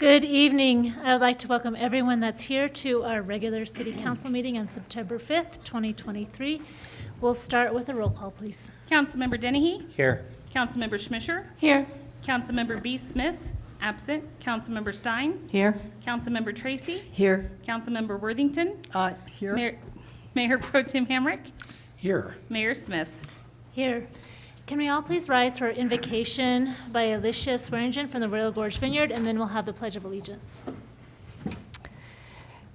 Good evening. I would like to welcome everyone that's here to our regular City Council meeting on September 5th, 2023. We'll start with a roll call, please. Councilmember Dennehy? Here. Councilmember Schmischer? Here. Councilmember B. Smith? Absent. Councilmember Stein? Here. Councilmember Tracy? Here. Councilmember Worthington? Here. Mayor Pro Tem Hamrick? Here. Mayor Smith? Here. Can we all please rise for invocation by Alicia Swearingen from the Royal Gorge Vineyard, and then we'll have the Pledge of Allegiance.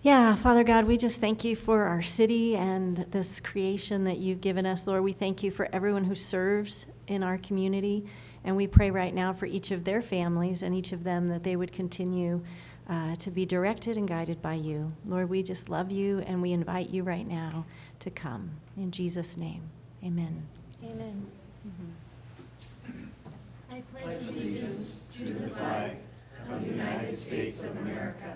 Yeah, Father God, we just thank you for our city and this creation that you've given us, Lord. We thank you for everyone who serves in our community, and we pray right now for each of their families and each of them that they would continue to be directed and guided by you. Lord, we just love you, and we invite you right now to come. In Jesus' name, amen. Amen. I pledge allegiance to the flag of the United States of America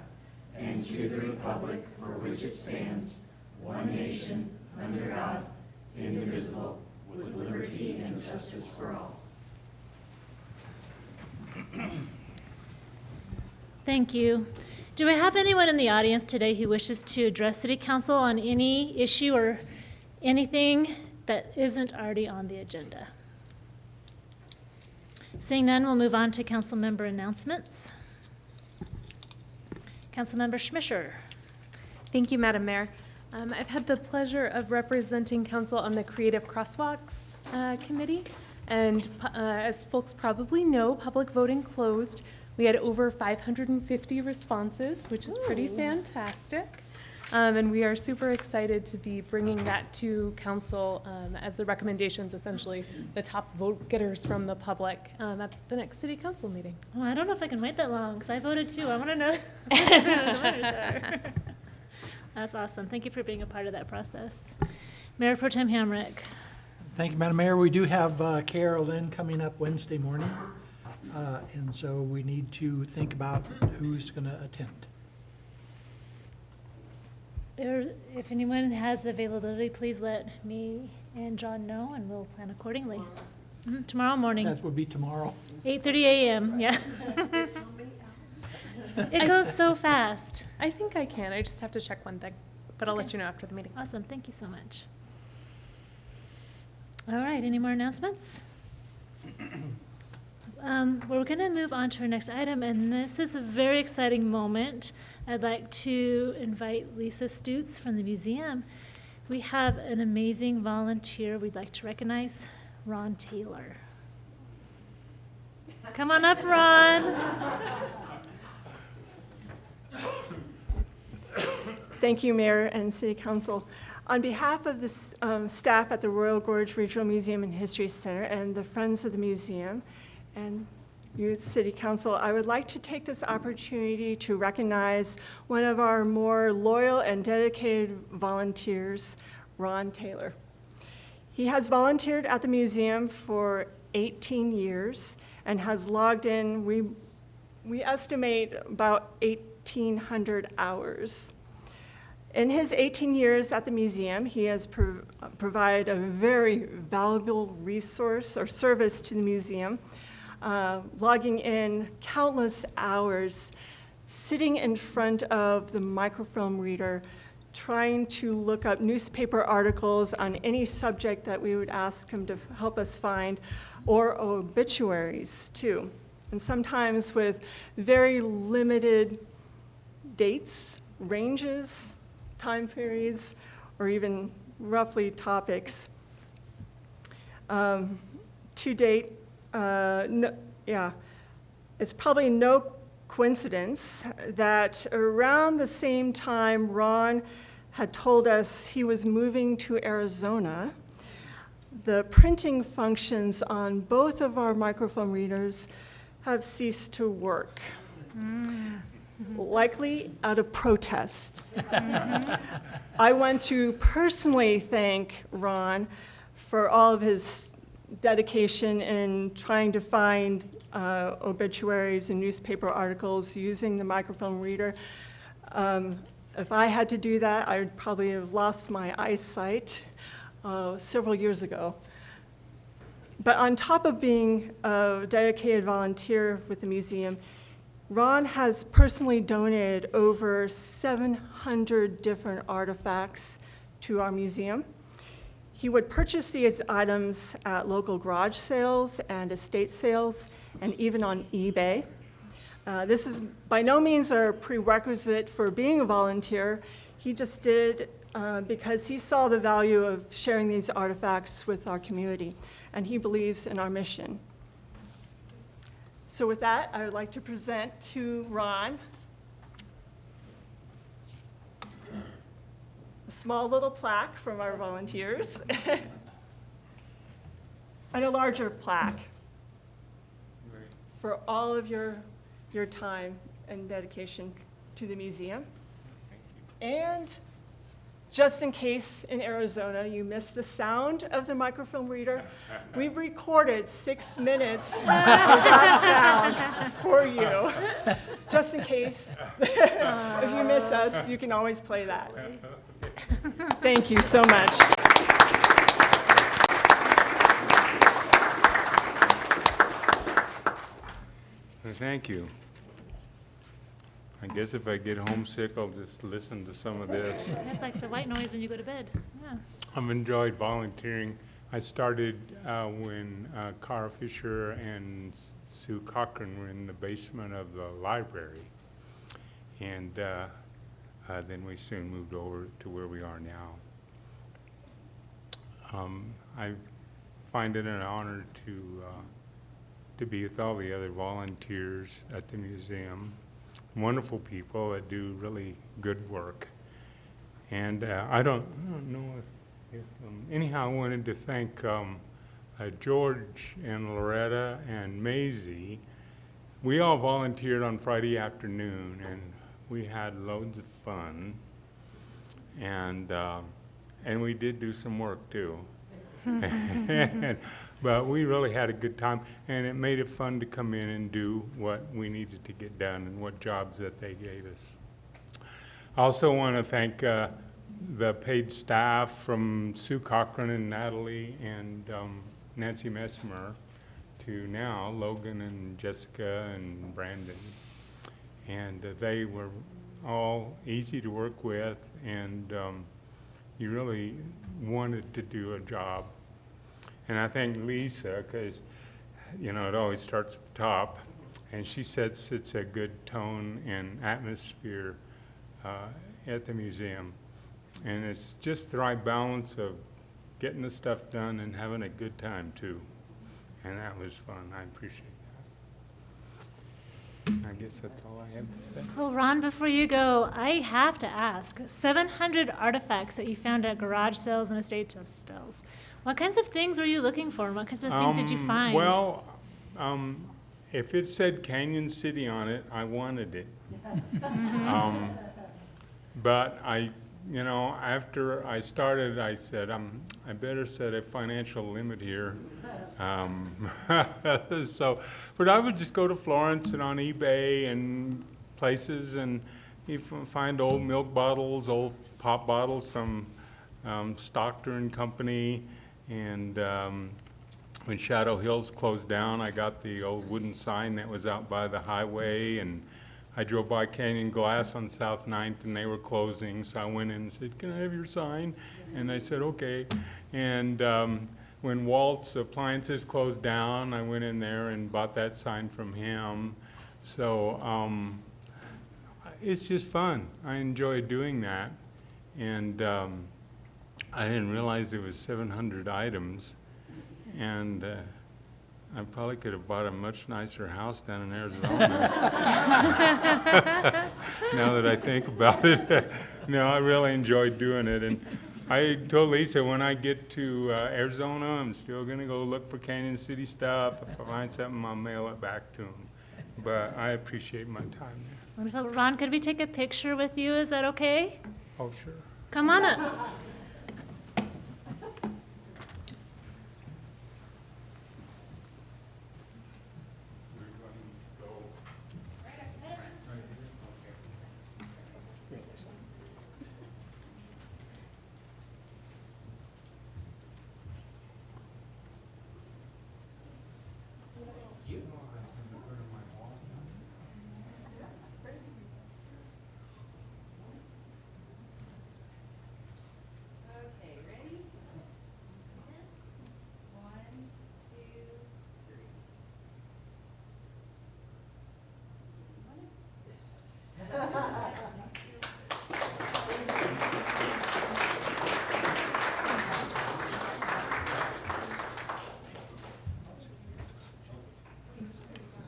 and to the republic for which it stands, one nation, under God, indivisible, with liberty and justice for all. Thank you. Do we have anyone in the audience today who wishes to address City Council on any issue or anything that isn't already on the agenda? Seeing none, we'll move on to council member announcements. Councilmember Schmischer. Thank you, Madam Mayor. I've had the pleasure of representing council on the Creative Crosswalks Committee, and as folks probably know, public voting closed. We had over 550 responses, which is pretty fantastic. And we are super excited to be bringing that to council as the recommendations, essentially the top vote getters from the public at the next city council meeting. Oh, I don't know if I can wait that long, because I voted too. I want to know who the winners are. That's awesome. Thank you for being a part of that process. Mayor Pro Tem Hamrick. Thank you, Madam Mayor. We do have Carol Lynn coming up Wednesday morning, and so we need to think about who's going to attend. If anyone has the availability, please let me and John know, and we'll plan accordingly. Tomorrow morning, That would be tomorrow. 8:30 a.m., yeah. It goes so fast. I think I can. I just have to check one thing, but I'll let you know after the meeting. Awesome, thank you so much. All right, any more announcements? We're going to move on to our next item, and this is a very exciting moment. I'd like to invite Lisa Stutz from the museum. We have an amazing volunteer we'd like to recognize, Ron Taylor. Come on up, Ron. Thank you, Mayor and City Council. On behalf of the staff at the Royal Gorge Regional Museum and History Center and the Friends of the Museum and you, City Council, I would like to take this opportunity to recognize one of our more loyal and dedicated volunteers, Ron Taylor. He has volunteered at the museum for 18 years and has logged in, we estimate, about 1,800 hours. In his 18 years at the museum, he has provided a very valuable resource or service to the museum, logging in countless hours, sitting in front of the microfilm reader, trying to look up newspaper articles on any subject that we would ask him to help us find, or obituaries too. And sometimes with very limited dates, ranges, time periods, or even roughly topics. To date, it's probably no coincidence that around the same time Ron had told us he was moving to Arizona, the printing functions on both of our microfilm readers have ceased to work. Likely out of protest. I want to personally thank Ron for all of his dedication in trying to find obituaries and newspaper articles using the microfilm reader. If I had to do that, I would probably have lost my eyesight several years ago. But on top of being a dedicated volunteer with the museum, Ron has personally donated over 700 different artifacts to our museum. He would purchase these items at local garage sales and estate sales, and even on eBay. This is by no means a prerequisite for being a volunteer. He just did because he saw the value of sharing these artifacts with our community, and he believes in our mission. So with that, I would like to present to Ron a small little plaque from our volunteers and a larger plaque for all of your time and dedication to the museum. And just in case in Arizona you missed the sound of the microfilm reader, we've recorded 6 minutes of that sound for you. Just in case, if you miss us, you can always play that. Thank you so much. Thank you. I guess if I get homesick, I'll just listen to some of this. It's like the white noise when you go to bed. Yeah. I've enjoyed volunteering. I started when Cara Fisher and Sue Cochran were in the basement of the library. And then we soon moved over to where we are now. I find it an honor to be with all the other volunteers at the museum. Wonderful people that do really good work. And I don't know if anyhow, I wanted to thank George and Loretta and Maisie. We all volunteered on Friday afternoon, and we had loads of fun. And we did do some work too. But we really had a good time, and it made it fun to come in and do what we needed to get done and what jobs that they gave us. I also want to thank the paid staff from Sue Cochran and Natalie and Nancy Messimer to now Logan and Jessica and Brandon. And they were all easy to work with, and you really wanted to do a job. And I thank Lisa, because, you know, it always starts at the top, and she sets such a good tone and atmosphere at the museum. And it's just the right balance of getting the stuff done and having a good time, too. And that was fun. I appreciate that. I guess that's all I have to say. Well, Ron, before you go, I have to ask, 700 artifacts that you found at garage sales and estate sales. What kinds of things were you looking for? What kinds of things did you find? Well, if it said Canyon City on it, I wanted it. But you know, after I started, I said, I better set a financial limit here. But I would just go to Florence and on eBay and places, and you find old milk bottles, old pop bottles from Stockton and Company. And when Shadow Hills closed down, I got the old wooden sign that was out by the highway, and I drove by Canyon Glass on South 9th, and they were closing, so I went in and said, "Can I have your sign?" And they said, "Okay." And when Walt's Appliances closed down, I went in there and bought that sign from him. So it's just fun. I enjoy doing that. And I didn't realize there was 700 items, and I probably could have bought a much nicer house down in Arizona. Now that I think about it, no, I really enjoyed doing it. And I told Lisa, when I get to Arizona, I'm still going to go look for Canyon City stuff. If I find something, I'll mail it back to them. But I appreciate my time there. Wonderful. Ron, could we take a picture with you? Is that okay? Oh, sure. Come on up.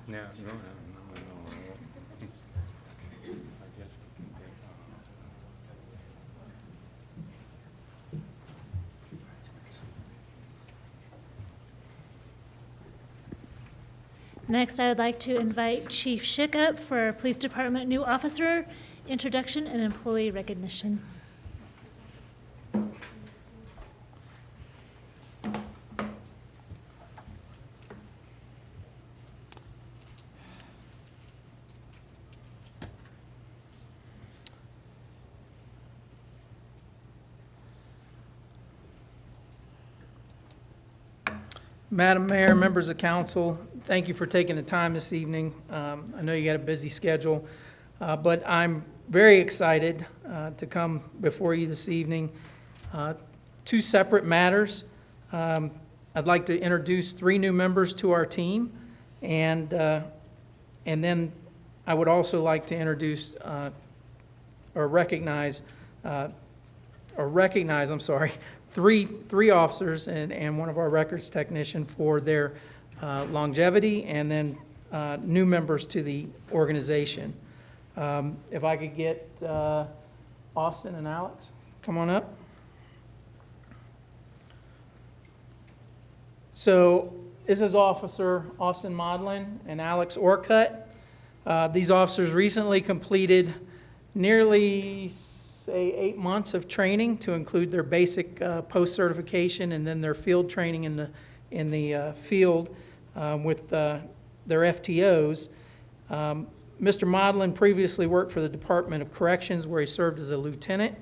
No. I guess we can take Next, I would like to invite Chief Schick up for our Police Department new officer introduction and employee recognition. Madam Mayor, members of council, thank you for taking the time this evening. I know you got a busy schedule, but I'm very excited to come before you this evening. Two separate matters. I'd like to introduce 3 new members to our team, and then I would also like to introduce or recognize, three officers and one of our records technician for their longevity, and then new members to the organization. If I could get Austin and Alex, come on up. So this is Officer Austin Modlin and Alex Orcutt. These officers recently completed nearly, say, 8 months of training, to include their basic post-certification and then their field training in the field with their FTOs. Mr. Modlin previously worked for the Department of Corrections, where he served as a lieutenant,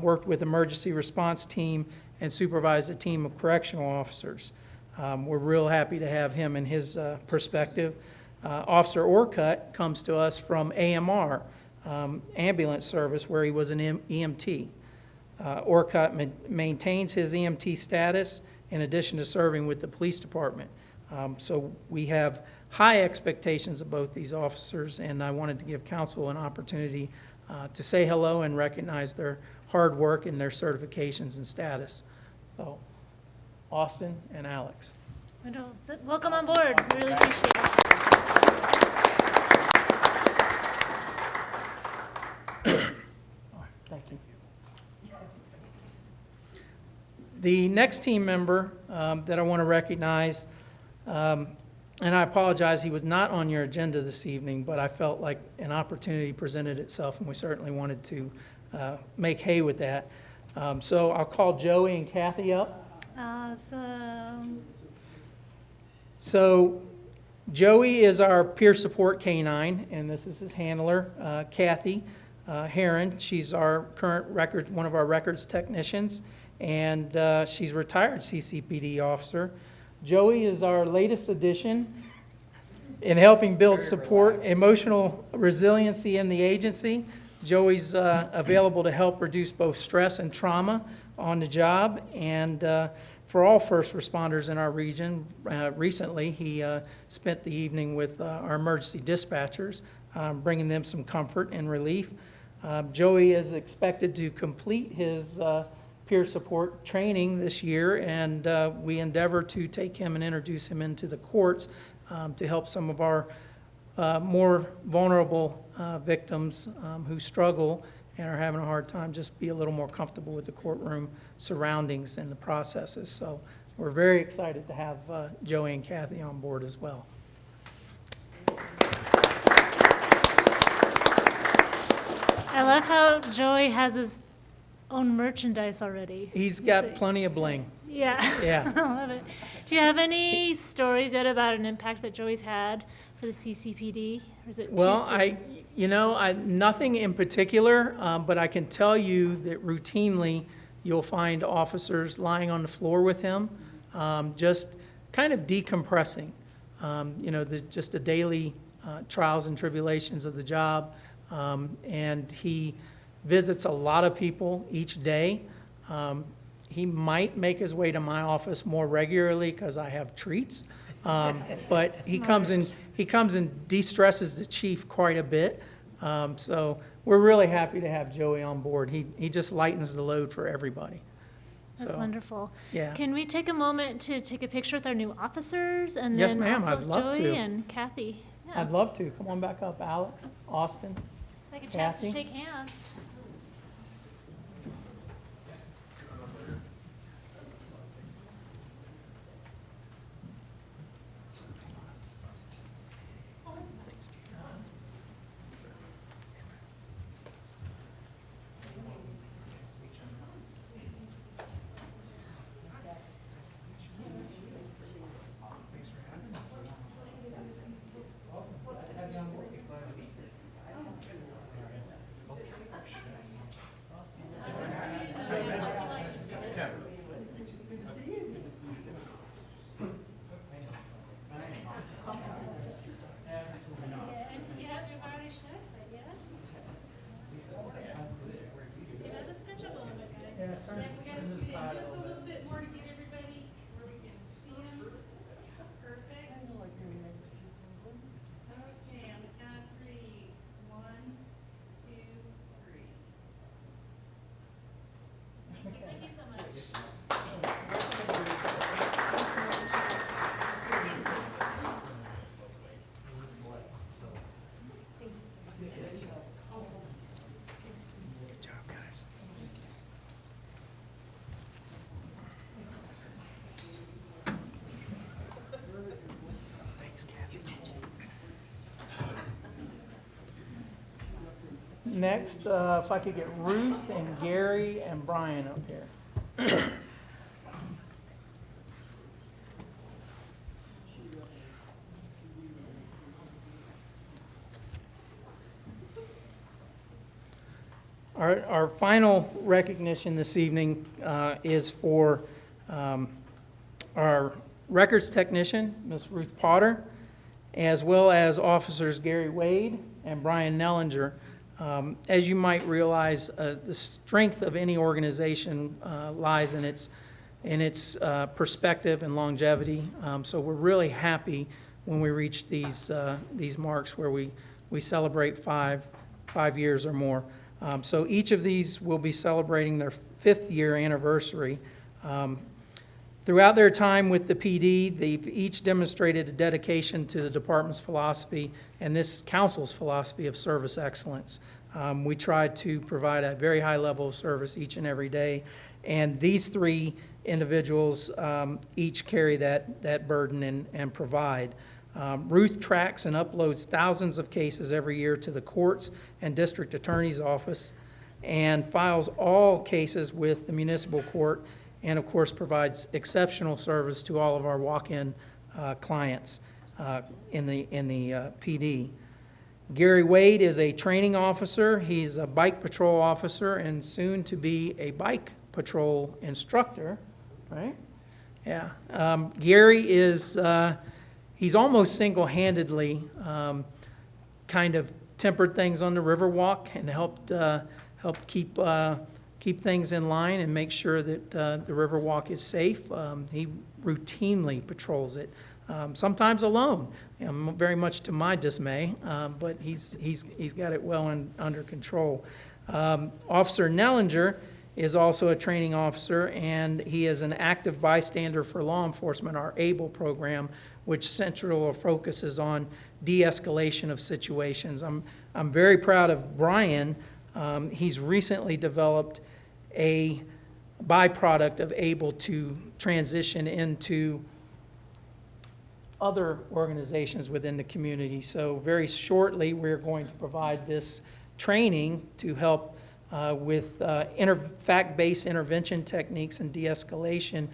worked with emergency response team, and supervised a team of correctional officers. We're real happy to have him and his perspective. Officer Orcutt comes to us from AMR, ambulance service, where he was an EMT. Orcutt maintains his EMT status in addition to serving with the police department. So we have high expectations of both these officers, and I wanted to give council an opportunity to say hello and recognize their hard work and their certifications and status. So, Austin and Alex. Welcome on board. We really appreciate it. Thank you. The next team member that I want to recognize, and I apologize, he was not on your agenda this evening, but I felt like an opportunity presented itself, and we certainly wanted to make hay with that. So I'll call Joey and Kathy up. Awesome. So Joey is our peer support canine, and this is his handler, Kathy Heron. She's our current one of our records technicians, and she's a retired CCPD officer. Joey is our latest addition in helping build support, emotional resiliency in the agency. Joey's available to help reduce both stress and trauma on the job, and for all first responders in our region. Recently, he spent the evening with our emergency dispatchers, bringing them some comfort and relief. Joey is expected to complete his peer support training this year, and we endeavor to take him and introduce him into the courts to help some of our more vulnerable victims who struggle and are having a hard time just be a little more comfortable with the courtroom surroundings and the processes. So we're very excited to have Joey and Kathy on board as well. I love how Joey has his own merchandise already. He's got plenty of bling. Yeah. Yeah. I love it. Do you have any stories yet about an impact that Joey's had for the CCPD? Or is it Well, too soon? nothing in particular, but I can tell you that routinely you'll find officers lying on the floor with him, just kind of decompressing. Just the daily trials and tribulations of the job, and he visits a lot of people each day. He might make his way to my office more regularly because I have treats, but he comes and de-stresses the chief quite a bit. So we're really happy to have Joey on board. He just lightens the load for everybody. That's So, wonderful. Yeah. Can we take a moment to take a picture with our new officers? And Yes, then ma'am, also I'd with love Joey to. and Kathy? Yeah. I'd love to. Come on back up, Alex, Austin. Like a chance to Kathy? shake hands. Next, if I could get Ruth and Gary and Brian up here. Our final recognition this evening is for our records technician, Ms. Ruth Potter, as well as officers Gary Wade and Brian Nellinger. As you might realize, the strength of any organization lies in its perspective and longevity. So we're really happy when we reach these marks where we celebrate five years or more. So each of these will be celebrating their 5th year anniversary. Throughout their time with the PD, they've each demonstrated a dedication to the department's philosophy and this council's philosophy of service excellence. We try to provide a very high level of service each and every day, and these 3 individuals each carry that burden and provide. Ruth tracks and uploads thousands of cases every year to the courts and district attorney's office and files all cases with the municipal court, and of course provides exceptional service to all of our walk-in clients in the PD. Gary Wade is a training officer. He's a bike patrol officer and soon to be a bike patrol instructor, right? Yeah. Gary is, he's almost single-handedly kind of tempered things on the Riverwalk and helped keep things in line and make sure that the Riverwalk is safe. He routinely patrols it, sometimes alone, very much to my dismay, but he's got it well under control. Officer Nellinger is also a training officer, and he is an active bystander for law enforcement, our ABLE program, which central focuses on de-escalation of situations. I'm very proud of Brian. He's recently developed a byproduct of ABLE to transition into other organizations within the community. So very shortly, we're going to provide this training to help with fact-based intervention techniques and de-escalation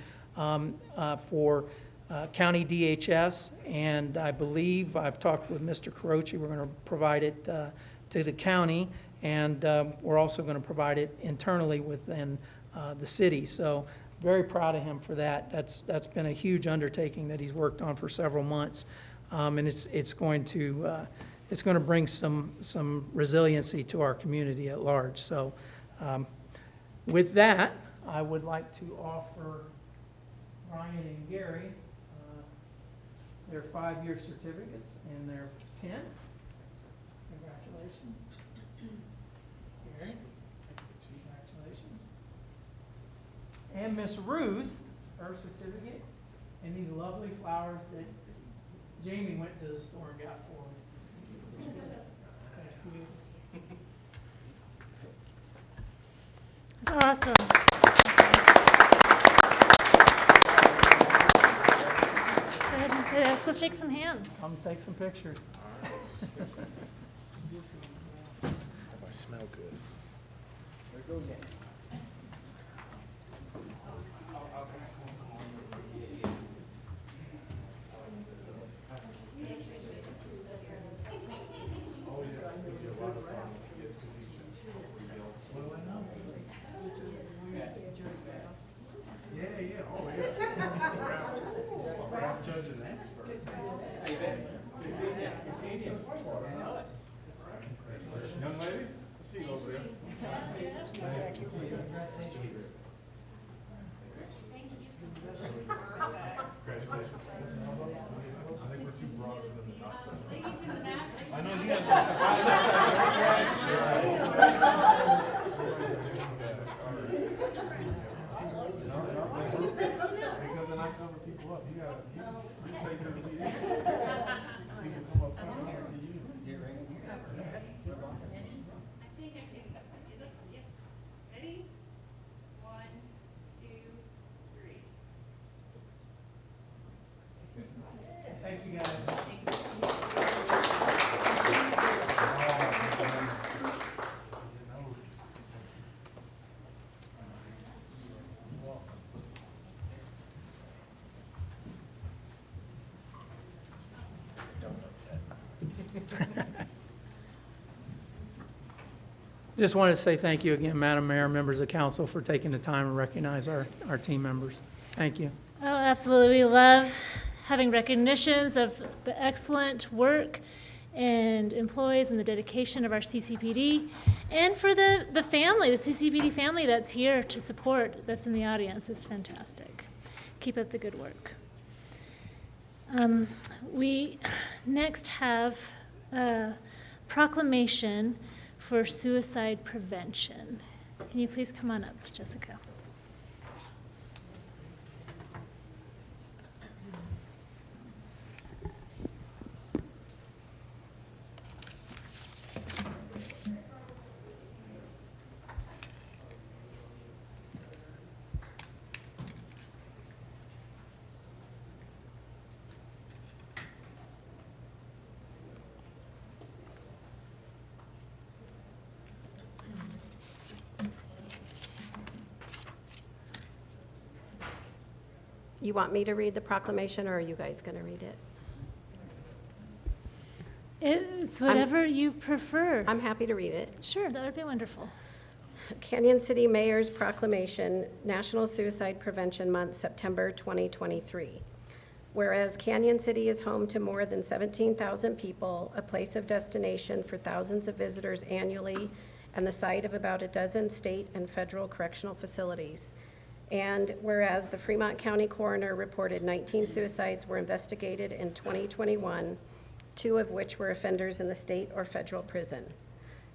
for county DHS, and I believe I've talked with Mr. Carochi. We're going to provide it to the county, and we're also going to provide it internally within the city. So very proud of him for that. That's been a huge undertaking that he's worked on for several months, and it's going to bring some resiliency to our community at large. So with that, I would like to offer Brian and Gary their 5-year certificates and their pin. Congratulations. Gary, congratulations. and Miss Ruth, her certificate, and these lovely flowers that Jamie went to the store and got for me. Thank you. That's awesome. Go ahead and let's go shake some hands. I'm gonna take some pictures. I smell good. There goes it. Young lady, I see you over there. Congratulations. I think we're too broad for them to knock. I know you guys. Because then I cover people up. You gotta place everything. People come up front, I wanna see you. Ready? 1, 2, 3. Thank you, guys. Just wanted to say thank you again, Madam Mayor, members of council, for taking the time to recognize our team members. Thank you. Oh, absolutely. We love having recognitions of the excellent work and employees and the dedication of our CCPD, and for the family, the CCPD family that's here to support, that's in the audience. It's fantastic. Keep up the good work. We next have a proclamation for suicide prevention. Can you please come on up, Jessica? You want me to read the proclamation, or are you guys going to read it? It's whatever you prefer. I'm happy to read it. Sure, that would be wonderful. Canyon City Mayor's Proclamation, National Suicide Prevention Month, September 2023. Whereas Canyon City is home to more than 17,000 people, a place of destination for thousands of visitors annually, and the site of about a dozen state and federal correctional facilities. And whereas the Fremont County Coroner reported 19 suicides were investigated in 2021, 2 of which were offenders in the state or federal prison.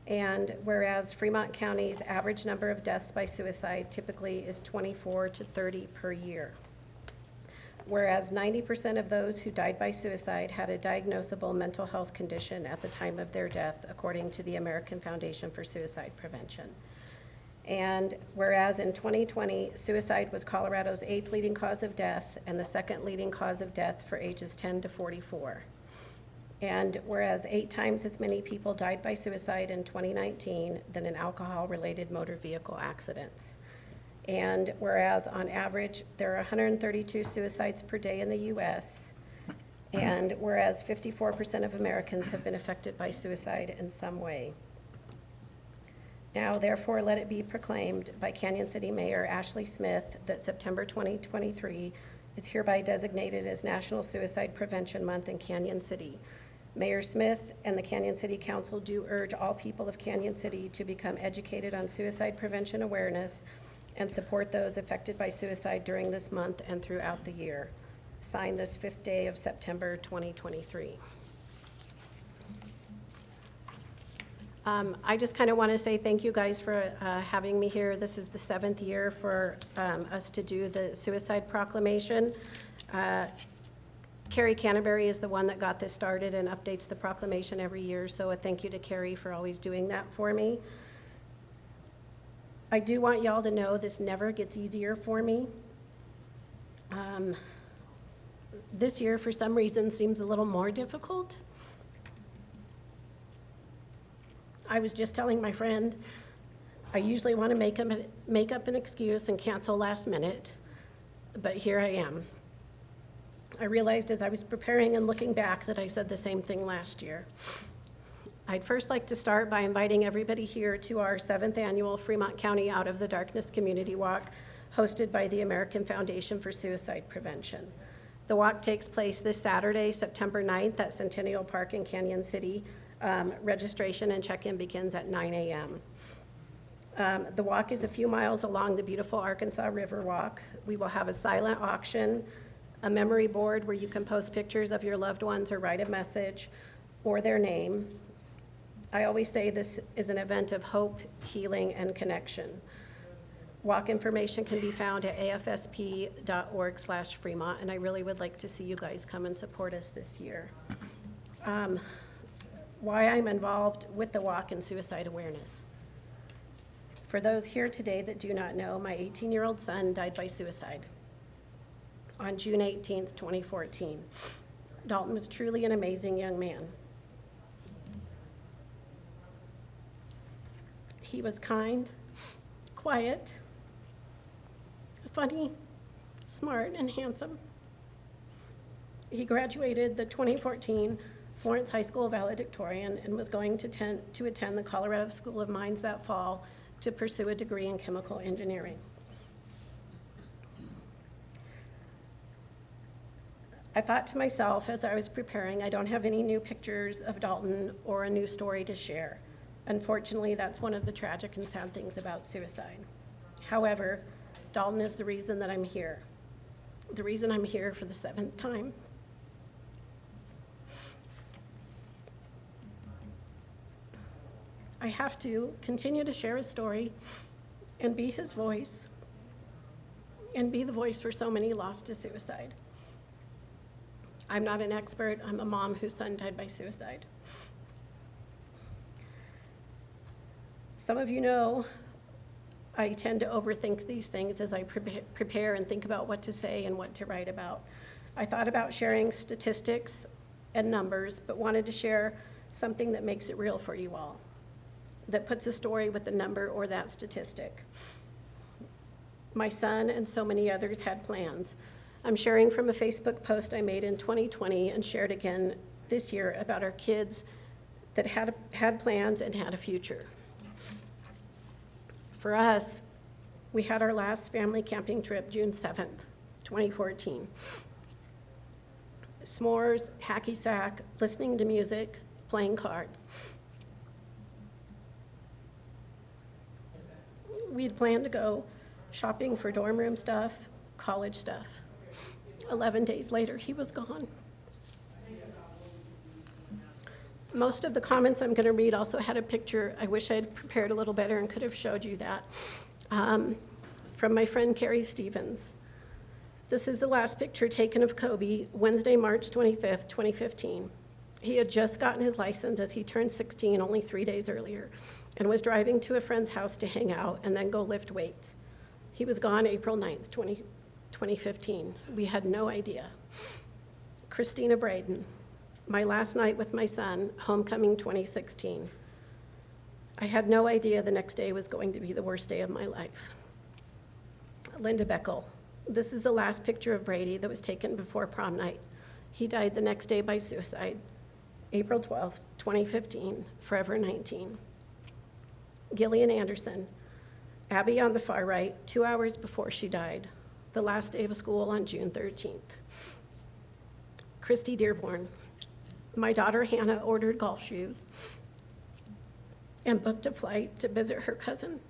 And whereas Fremont County's average number of deaths by suicide typically is 24 to 30 per year. Whereas 90% of those who died by suicide had a diagnosable mental health condition at the time of their death, according to the American Foundation for Suicide Prevention. And whereas in 2020, suicide was Colorado's 8th leading cause of death and the 2nd leading cause of death for ages 10 to 44. And whereas 8 times as many people died by suicide in 2019 than in alcohol-related motor vehicle accidents. And whereas on average, there are 132 suicides per day in the U.S., and whereas 54% of Americans have been affected by suicide in some way. Now, therefore, let it be proclaimed by Canyon City Mayor Ashley Smith that September 2023 is hereby designated as National Suicide Prevention Month in Canyon City. Mayor Smith and the Canyon City Council do urge all people of Canyon City to become educated on suicide prevention awareness and support those affected by suicide during this month and throughout the year. Signed this 5th day of September 2023. I just kind of want to say thank you guys for having me here. This is the 7th year for us to do the suicide proclamation. Carrie Canterbury is the one that got this started and updates the proclamation every year, so a thank you to Carrie for always doing that for me. I do want y'all to know this never gets easier for me. This year, for some reason, seems a little more difficult. I was just telling my friend, I usually want to make up an excuse and cancel last minute, but here I am. I realized as I was preparing and looking back that I said the same thing last year. I'd first like to start by inviting everybody here to our 7th annual Fremont County Out of the Darkness Community Walk, hosted by the American Foundation for Suicide Prevention. The walk takes place this Saturday, September 9th at Centennial Park in Canyon City. Registration and check-in begins at 9 a.m. The walk is a few miles along the beautiful Arkansas River Walk. We will have a silent auction, a memory board where you can post pictures of your loved ones or write a message or their name. I always say this is an event of hope, healing, and connection. Walk information can be found at afsp.org/Fremont, and I really would like to see you guys come and support us this year. Why I'm involved with the walk and suicide awareness. For those here today that do not know, my 18-year-old son died by suicide on June 18th, 2014. Dalton was truly an amazing young man. He was kind, quiet, funny, smart, and handsome. He graduated the 2014 Florence High School valedictorian and was going to attend the Colorado School of Mines that fall to pursue a degree in chemical engineering. I thought to myself as I was preparing, I don't have any new pictures of Dalton or a new story to share. Unfortunately, that's one of the tragic and sad things about suicide. However, Dalton is the reason that I'm here. The reason I'm here for the 7th time. I have to continue to share his story and be his voice and be the voice for so many lost to suicide. I'm not an expert. I'm a mom whose son died by suicide. Some of you know I tend to overthink these things as I prepare and think about what to say and what to write about. I thought about sharing statistics and numbers, but wanted to share something that makes it real for you all, that puts a story with the number or that statistic. My son and so many others had plans. I'm sharing from a Facebook post I made in 2020 and shared again this year about our kids that had plans and had a future. For us, we had our last family camping trip June 7th, 2014. S'mores, hacky sack, listening to music, playing cards. We had planned to go shopping for dorm room stuff, college stuff. 11 days later, he was gone. Most of the comments I'm going to read also had a picture. I wish I had prepared a little better and could have showed you that. From my friend Carrie Stevens. This is the last picture taken of Kobe, Wednesday, March 25th, 2015. He had just gotten his license as he turned 16 only 3 days earlier and was driving to a friend's house to hang out and then go lift weights. He was gone April 9th, 2015. We had no idea. Christina Braden. My last night with my son, homecoming 2016. I had no idea the next day was going to be the worst day of my life. Linda Beckel. This is the last picture of Brady that was taken before prom night. He died the next day by suicide, April 12th, 2015, forever 19. Gillian Anderson. Abby on the far right, 2 hours before she died, the last day of school on June 13th. Christy Dearborn. My daughter Hannah ordered golf shoes and booked a flight to visit her cousin.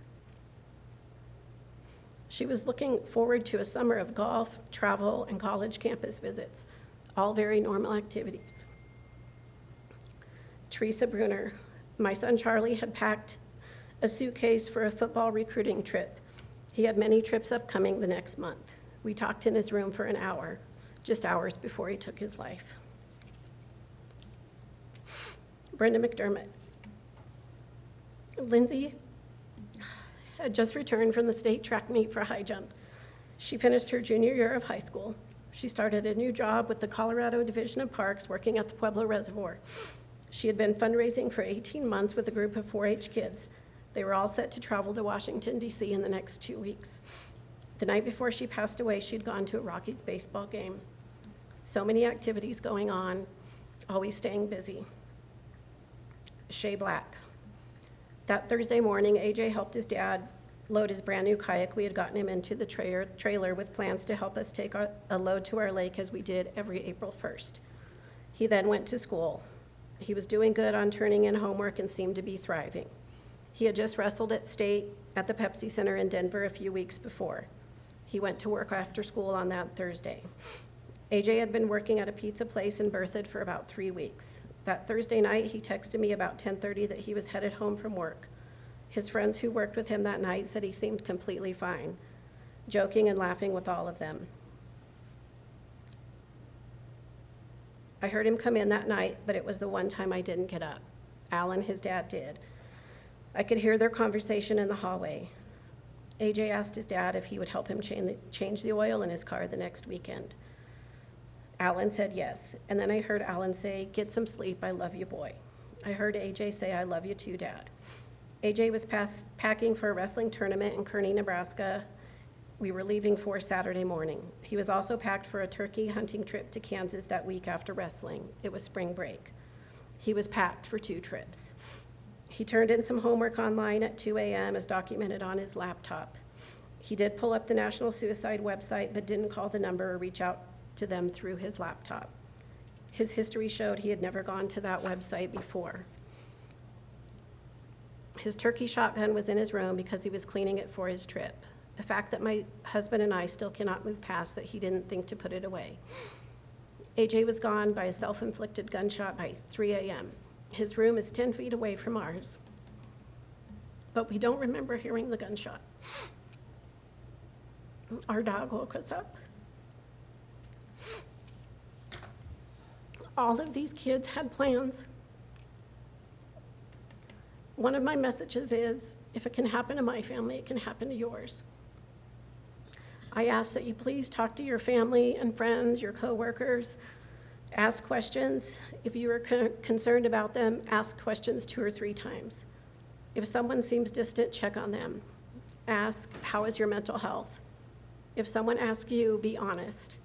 She was looking forward to a summer of golf, travel, and college campus visits, all very normal activities. Teresa Bruner. My son Charlie had packed a suitcase for a football recruiting trip. He had many trips upcoming the next month. We talked in his room for an hour, just hours before he took his life. Brenda McDermott. Lindsay had just returned from the state track meet for high jump. She finished her junior year of high school. She started a new job with the Colorado Division of Parks working at the Pueblo Reservoir. She had been fundraising for 18 months with a group of 4-H kids. They were all set to travel to Washington, D.C. in the next 2 weeks. The night before she passed away, she'd gone to a Rockies baseball game. So many activities going on, always staying busy. Shay Black. That Thursday morning, AJ helped his dad load his brand new kayak. We had gotten him into the trailer with plans to help us take a load to our lake as we did every April 1st. He then went to school. He was doing good on turning in homework and seemed to be thriving. He had just wrestled at state at the Pepsi Center in Denver a few weeks before. He went to work after school on that Thursday. AJ had been working at a pizza place in Berthoud for about 3 weeks. That Thursday night, he texted me about 10:30 that he was headed home from work. His friends who worked with him that night said he seemed completely fine, joking and laughing with all of them. I heard him come in that night, but it was the one time I didn't get up. Alan, his dad, did. I could hear their conversation in the hallway. AJ asked his dad if he would help him change the oil in his car the next weekend. Alan said yes, and then I heard Alan say, "Get some sleep, I love you, boy." I heard AJ say, "I love you too, Dad." AJ was packing for a wrestling tournament in Kearney, Nebraska. We were leaving for Saturday morning. He was also packed for a turkey hunting trip to Kansas that week after wrestling. It was spring break. He was packed for 2 trips. He turned in some homework online at 2 a.m. as documented on his laptop. He did pull up the National Suicide website, but didn't call the number or reach out to them through his laptop. His history showed he had never gone to that website before. His turkey shotgun was in his room because he was cleaning it for his trip, a fact that my husband and I still cannot move past, that he didn't think to put it away. AJ was gone by a self-inflicted gunshot by 3 a.m. His room is 10 feet away from ours, but we don't remember hearing the gunshot. Our dog woke us up. All of these kids had plans. One of my messages is, if it can happen to my family, it can happen to yours. I ask that you please talk to your family and friends, your coworkers, ask questions. If you are concerned about them, ask questions 2 or 3 times. If someone seems distant, check on them. Ask, how is your mental health? If someone asks you, be honest.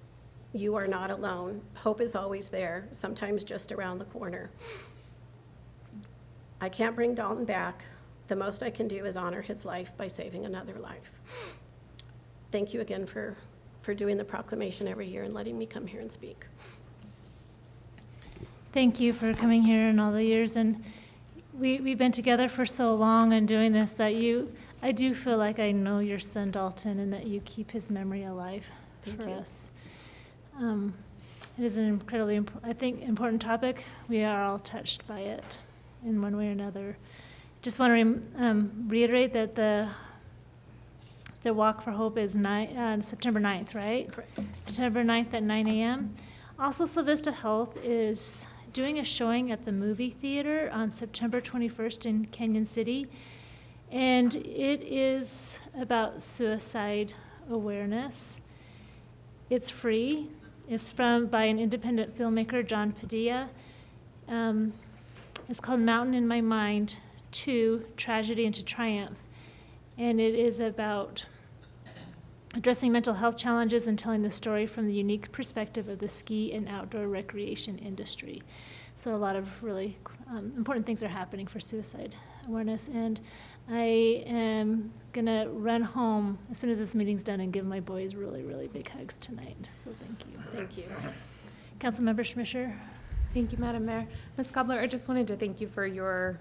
You are not alone. Hope is always there, sometimes just around the corner. I can't bring Dalton back. The most I can do is honor his life by saving another life. Thank you again for doing the proclamation every year and letting me come here and speak. Thank you for coming here in all the years, and we've been together for so long and doing this that I do feel like I know your son Dalton and that you keep his memory alive for us. It is an incredibly, I think, important topic. We are all touched by it in one way or another. Just want to reiterate that the Walk for Hope is September 9th, right? Correct. September 9th at 9 a.m. Also, Sylvista Health is doing a showing at the movie theater on September 21st in Canyon City. And it is about suicide awareness. It's free. It's by an independent filmmaker, John Padilla. It's called Mountain in My Mind, 2, Tragedy into Triumph. And it is about addressing mental health challenges and telling the story from the unique perspective of the ski and outdoor recreation industry. So a lot of really important things are happening for suicide awareness. And I am going to run home as soon as this meeting's done and give my boys really, really big hugs tonight. So thank you. Thank you. Councilmember Schmischer. Thank you, Madam Mayor. Ms. Cobbler, I just wanted to thank you for your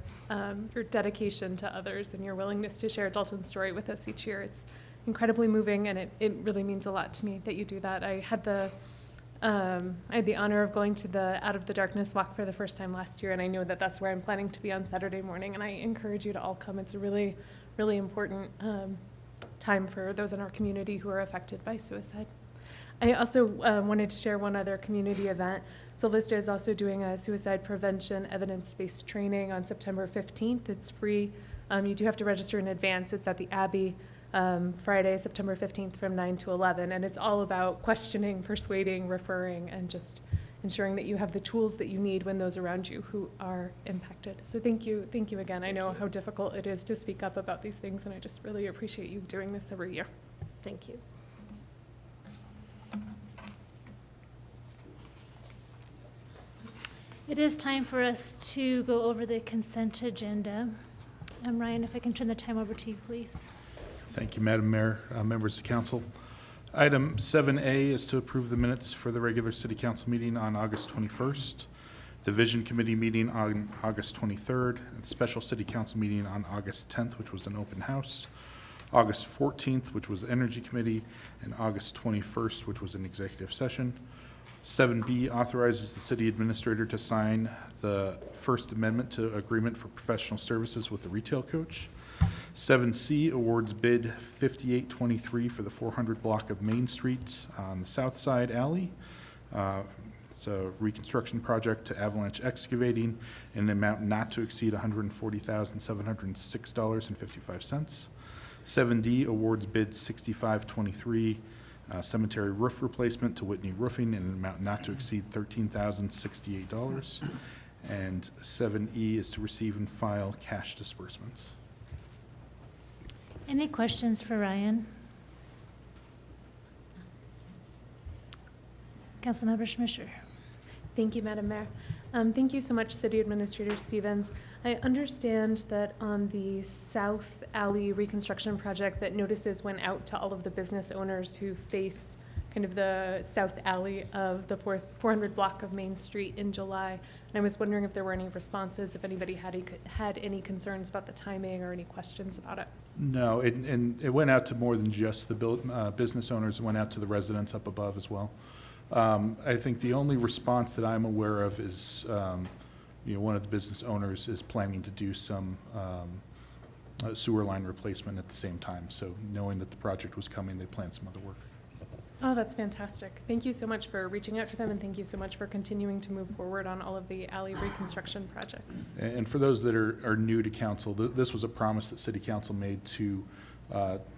dedication to others and your willingness to share Dalton's story with us each year. It's incredibly moving, and it really means a lot to me that you do that. I had the I had the honor of going to the Out of the Darkness walk for the first time last year, and I know that that's where I'm planning to be on Saturday morning, and I encourage you to all come. It's a really, really important time for those in our community who are affected by suicide. I also wanted to share one other community event. Sol Vista is also doing a suicide prevention evidence-based training on September 15th. It's free. You do have to register in advance. It's at the Abbey, Friday, September 15th from 9 to 11. And it's all about questioning, persuading, referring, and just ensuring that you have the tools that you need when those around you who are impacted. So thank you again. I know how difficult it is to speak up about these things, and I just really appreciate you doing this every year. Thank you. It is time for us to go over the consent agenda. Ryan, if I can turn the time over to you, please. Thank you, Madam Mayor, members of council. Item 7A is to approve the minutes for the regular city council meeting on August 21st, the vision committee meeting on August 23rd, and the special city council meeting on August 10th, which was an open house, August 14th, which was energy committee, and August 21st, which was an executive session. 7B authorizes the city administrator to sign the First Amendment to Agreement for Professional Services with the Retail Coach. 7C awards bid 5823 for the 400 block of Main Street on the South Side Alley. It's a reconstruction project to Avalanche Excavating in an amount not to exceed $140,706.55. 7D awards bid 6523 cemetery roof replacement to Whitney Roofing in an amount not to exceed $13,068. And 7E is to receive and file cash disbursements. Any questions for Ryan? Councilmember Schmischer. Thank you, Madam Mayor. Thank you so much, City Administrator Stevens. I understand that on the South Alley reconstruction project that notices went out to all of the business owners who face kind of the South Alley of the 400 block of Main Street in July. And I was wondering if there were any responses, if anybody had any concerns about the timing or any questions about it. No, and it went out to more than just the business owners. It went out to the residents up above as well. I think the only response that I'm aware of is, one of the business owners is planning to do some sewer line replacement at the same time. So knowing that the project was coming, they planned some other work. Oh, that's fantastic. Thank you so much for reaching out to them, and thank you so much for continuing to move forward on all of the alley reconstruction projects. And for those that are new to council, this was a promise that City Council made to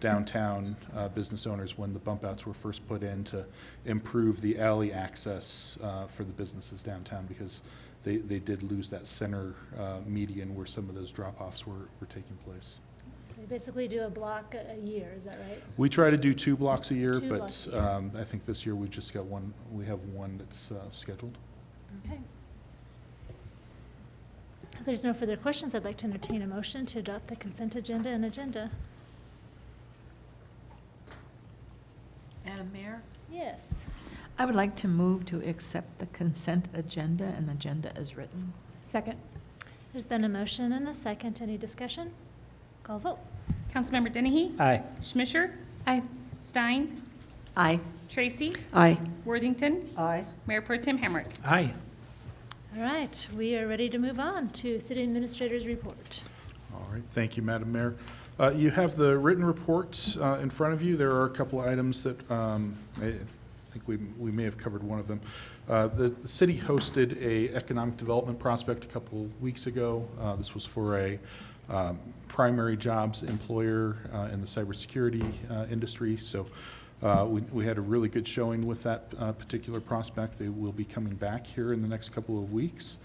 downtown business owners when the bump outs were first put in to improve the alley access for the businesses downtown, because they did lose that center median where some of those drop-offs were taking place. So you basically do a block a year, is that right? We try to do 2 blocks a year, Two but blocks a year. I think this year we just got one. We have one that's scheduled. Okay. If there's no further questions, I'd like to entertain a motion to adopt the consent agenda and agenda. Madam Mayor, Yes. I would like to move to accept the consent agenda and agenda as written. Second. There's been a motion and a second. Any discussion? Call vote. Councilmember Dennehy? Aye. Schmischer? Aye. Stein? Aye. Tracy? Aye. Worthington? Aye. Mayor Pro Tem Hamrick? Aye. All right, we are ready to move on to City Administrator's report. All right, thank you, Madam Mayor. You have the written reports in front of you. There are a couple of items that I think we may have covered one of them. The city hosted a economic development prospect a couple weeks ago. This was for a primary jobs employer in the cybersecurity industry. So we had a really good showing with that particular prospect. They will be coming back here in the next couple of weeks.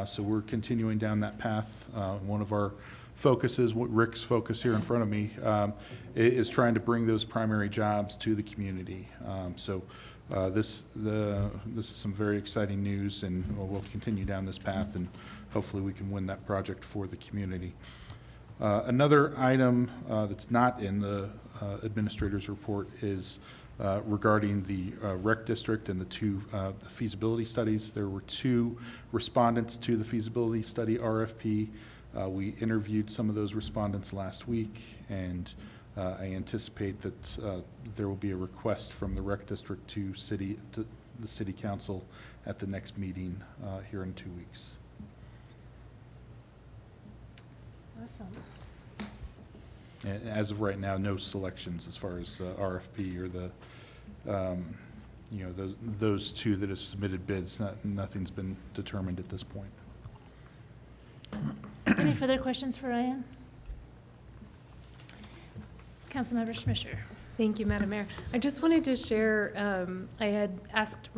So we're continuing down that path. One of our focuses, what Rick's focus here in front of me, is trying to bring those primary jobs to the community. This is some very exciting news, and we'll continue down this path, and hopefully we can win that project for the community. Another item that's not in the administrator's report is regarding the rec district and the feasibility studies. There were 2 respondents to the feasibility study RFP. We interviewed some of those respondents last week, and I anticipate that there will be a request from the rec district to the city council at the next meeting here in 2 weeks. Awesome. And as of right now, no selections as far as RFP or the, you know, those two that have submitted bids. Nothing's been determined at this point. Any further questions for Ryan? Councilmember Schmischer. Thank you, Madam Mayor. I just wanted to share, I had asked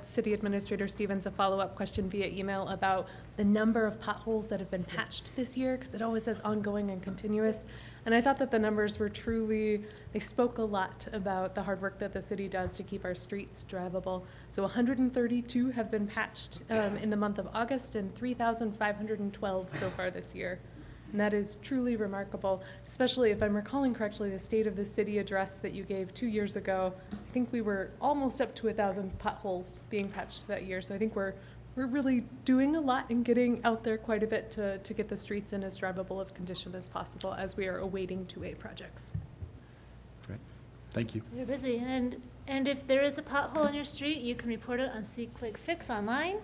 City Administrator Stevens a follow-up question via email about the number of potholes that have been patched this year, because it always says ongoing and continuous. And I thought that the numbers were truly, they spoke a lot about the hard work that the city does to keep our streets drivable. So 132 have been patched in the month of August, and 3,512 so far this year. And that is truly remarkable, especially if I'm recalling correctly, the State of the City address that you gave 2 years ago. I think we were almost up to 1,000 potholes being patched that year. So I think we're really doing a lot and getting out there quite a bit to get the streets in as drivable of condition as possible as we are awaiting 2A projects. Great. Thank you. You're busy. And if there is a pothole in your street, you can report it on SeeClickFix online.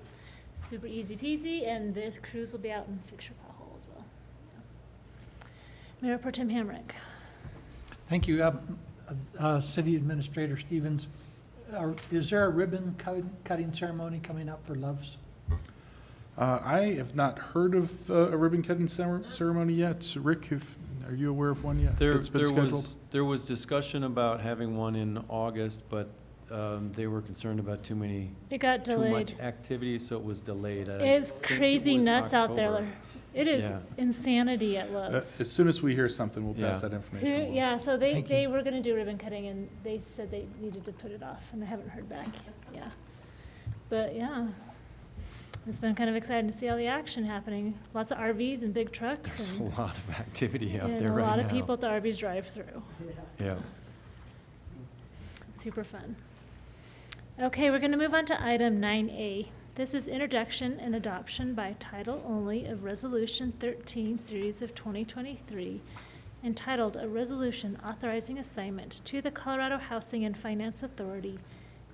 Super easy peasy, and the crews will be out and fix your pothole as well. Mayor Pro Tem Hamrick. Thank you. City Administrator Stevens, is there a ribbon cutting ceremony coming up for Loves? I have not heard of a ribbon cutting ceremony yet. Rick, are you aware of one yet? That's been scheduled? There was discussion about having one in August, but they were concerned about too It got delayed. much activity, so it was delayed. It's crazy nuts out there. October. It is Yeah. insanity at Love's. As soon as we hear something, we'll pass Yeah. that information along. Yeah, so Thank they you. were gonna do ribbon cutting, and they said they needed to put it off, and I haven't heard back, yeah. But, yeah, it's been kind of exciting to see all the action happening. Lots of RVs and big trucks, There's a and lot of activity out and there a right now. lot of people at the RVs drive-through. Yeah. Super fun. Okay, we're gonna move on to item 9A. This is introduction and adoption by title only of Resolution 13, Series of 2023, entitled A Resolution Authorizing Assignment to the Colorado Housing and Finance Authority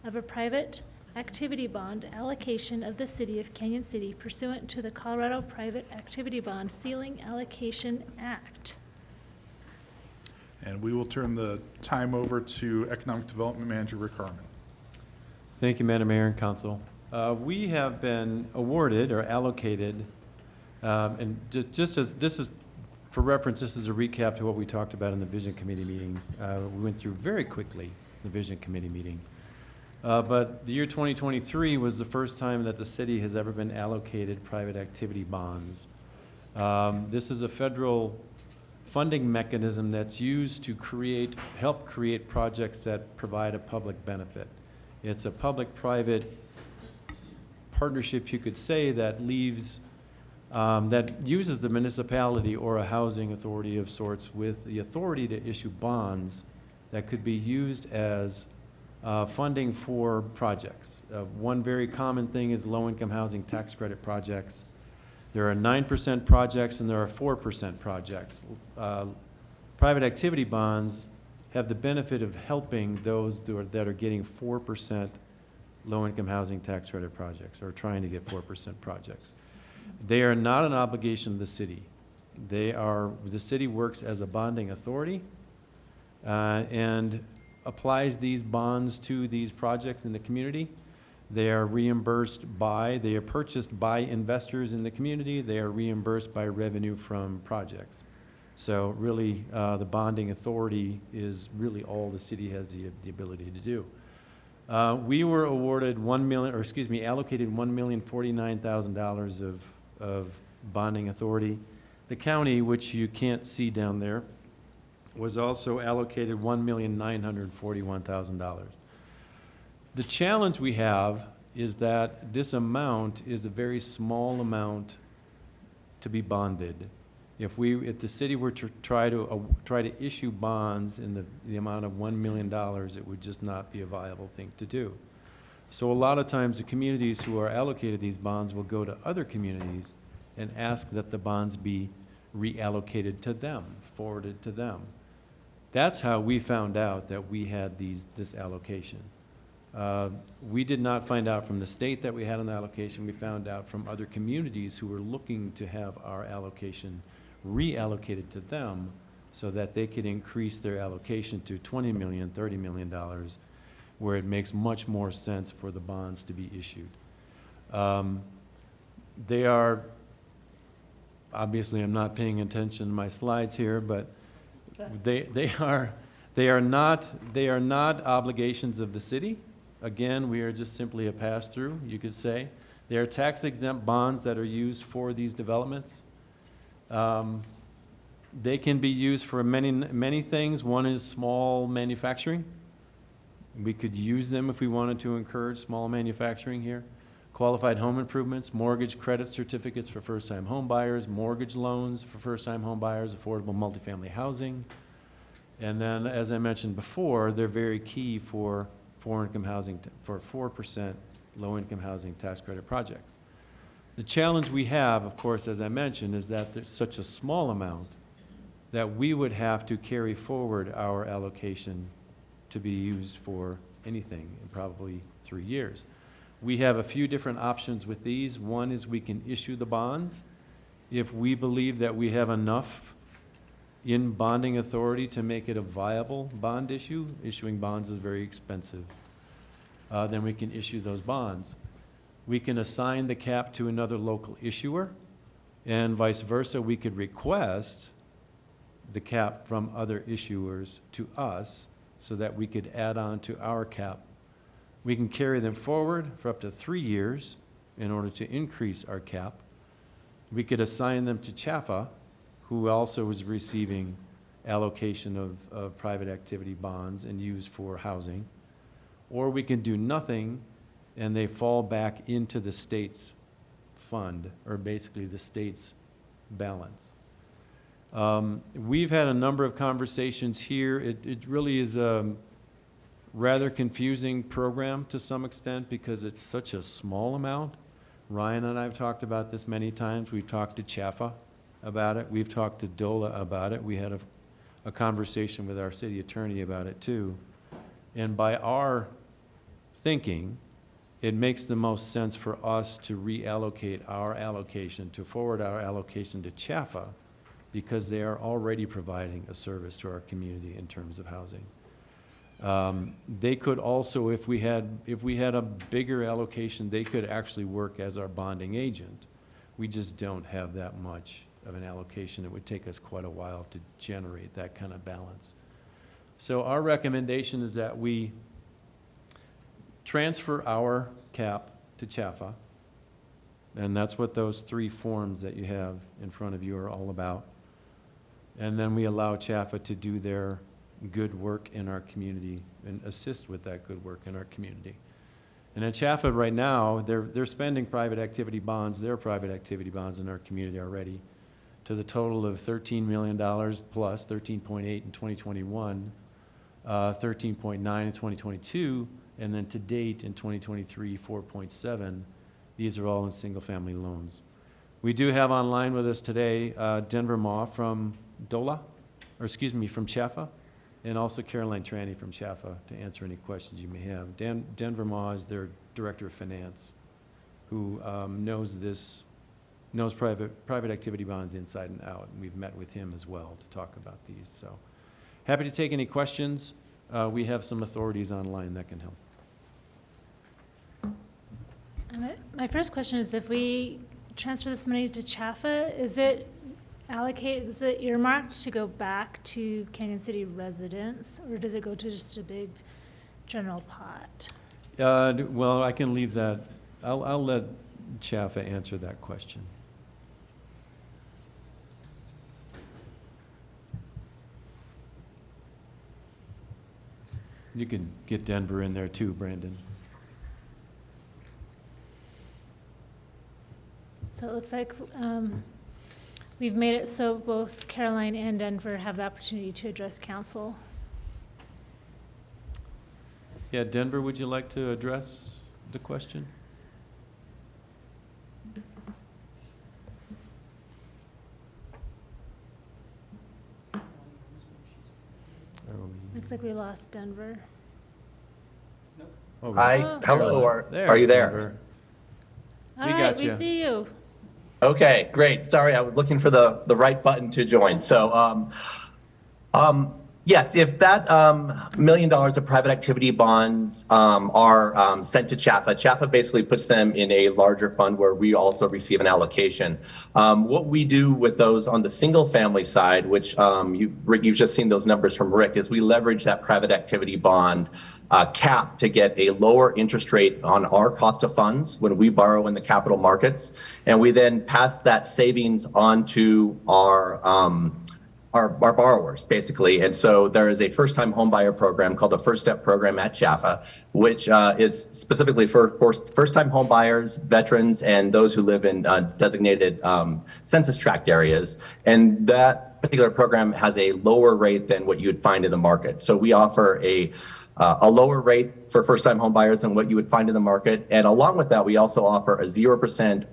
of a Private Activity Bond Allocation of the City of Canyon City pursuant to the Colorado Private Activity Bond Ceiling Allocation Act. And we will turn the time over to Economic Development Manager Rick Harmon. Thank you, Madam Mayor and Council. We have been awarded or allocated, and just as, this is, for reference, this is a recap to what we talked about in the Vision Committee meeting. We went through very quickly the Vision Committee meeting. But the year 2023 was the first time that the city has ever been allocated private activity bonds. This is a federal funding mechanism that's used to help create projects that provide a public benefit. It's a public-private partnership, you could say, that leaves, that uses the municipality or a housing authority of sorts with the authority to issue bonds that could be used as funding for projects. One very common thing is low-income housing tax credit projects. There are 9% projects and there are 4% projects. Private activity bonds have the benefit of helping those that are getting 4% low-income housing tax credit projects, or trying to get 4% projects. They are not an obligation of the city. The city works as a bonding authority and applies these bonds to these projects in the community. They are they are purchased by investors in the community. They are reimbursed by revenue from projects. So really, the bonding authority is really all the city has the ability to do. We were awarded allocated $1,049,000 of bonding authority. The county, which you can't see down there, was also allocated $1,941,000. The challenge we have is that this amount is a very small amount to be bonded. If the city were to try to issue bonds in the amount of $1 million, it would just not be a viable thing to do. So a lot of times the communities who are allocated these bonds will go to other communities and ask that the bonds be reallocated to them, forwarded to them. That's how we found out that we had this allocation. We did not find out from the state that we had an allocation. We found out from other communities who were looking to have our allocation reallocated to them so that they could increase their allocation to $20 million, $30 million, where it makes much more sense for the bonds to be issued. They are, obviously I'm not paying attention to my slides here, but they are not obligations of the city. Again, we are just simply a pass-through, you could say. They are tax-exempt bonds that are used for these developments. They can be used for many things. One is small manufacturing. We could use them if we wanted to encourage small manufacturing here. Qualified home improvements, mortgage credit certificates for first-time home buyers, mortgage loans for first-time home buyers, affordable multifamily housing. And then, as I mentioned before, they're very key for income housing, for 4% low-income housing tax credit projects. The challenge we have, of course, as I mentioned, is that there's such a small amount that we would have to carry forward our allocation to be used for anything in probably 3 years. We have a few different options with these. One is we can issue the bonds. If we believe that we have enough in bonding authority to make it a viable bond issue, issuing bonds is very expensive, then we can issue those bonds. We can assign the cap to another local issuer, and vice versa. We could request the cap from other issuers to us so that we could add on to our cap. We can carry them forward for up to 3 years in order to increase our cap. We could assign them to CHFA, who also is receiving allocation of private activity bonds and used for housing. Or we can do nothing and they fall back into the state's fund, or basically the state's balance. We've had a number of conversations here. It really is a rather confusing program to some extent because it's such a small amount. Ryan and I have talked about this many times. We've talked to CHFA about it. We've talked to DOLA about it. We had a conversation with our city attorney about it too. And by our thinking, it makes the most sense for us to reallocate our allocation, to forward our allocation to CHFA, because they are already providing a service to our community in terms of housing. They could also, if we had a bigger allocation, they could actually work as our bonding agent. We just don't have that much of an allocation. It would take us quite a while to generate that kind of balance. So our recommendation is that we transfer our cap to CHFA, and that's what those 3 forms that you have in front of you are all about. And then we allow CHFA to do their good work in our community and assist with that good work in our community. And at CHFA right now, they're spending private activity bonds, their private activity bonds in our community already, to the total of $13 million plus, 13.8 in 2021, 13.9 in 2022, and then to date in 2023, 4.7. These are all in single-family loans. We do have online with us today Denver Ma from DOLA, or excuse me, from CHFA, and also Caroline Tranny from CHFA to answer any questions you may have. Denver Ma is their Director of Finance, who knows private activity bonds inside and out, and we've met with him as well to talk about these. So happy to take any questions. We have some authorities online that can help. My first question is, if we transfer this money to CHFA, is it earmarked to go back to Canyon City residents, or does it go to just a big general pot? Well, I can leave that. I'll let CHFA answer that question. You can get Denver in there too, Brandon. So it looks like we've made it so both Caroline and Denver have the opportunity to address council. Yeah, Denver, would you like to address the question? Looks like we lost Denver. over. Oh. Hello, are There's you there? Denver. All We right, got we you. see you. Okay, great. Sorry, I was looking for the right button to join. So, yes, if that $1 million of private activity bonds are sent to CHAFA, CHAFA basically puts them in a larger fund where we also receive an allocation. What we do with those on the single family side, which you've just seen those numbers from Rick, is we leverage that private activity bond cap to get a lower interest rate on our cost of funds when we borrow in the capital markets. And we then pass that savings on to our borrowers, basically. And so there is a first-time homebuyer program called the First Step Program at CHAFA, which is specifically for first-time homebuyers, veterans, and those who live in designated census tract areas. And that particular program has a lower rate than what you would find in the market. So we offer a lower rate for first-time homebuyers than what you would find in the market. And along with that, we also offer a 0%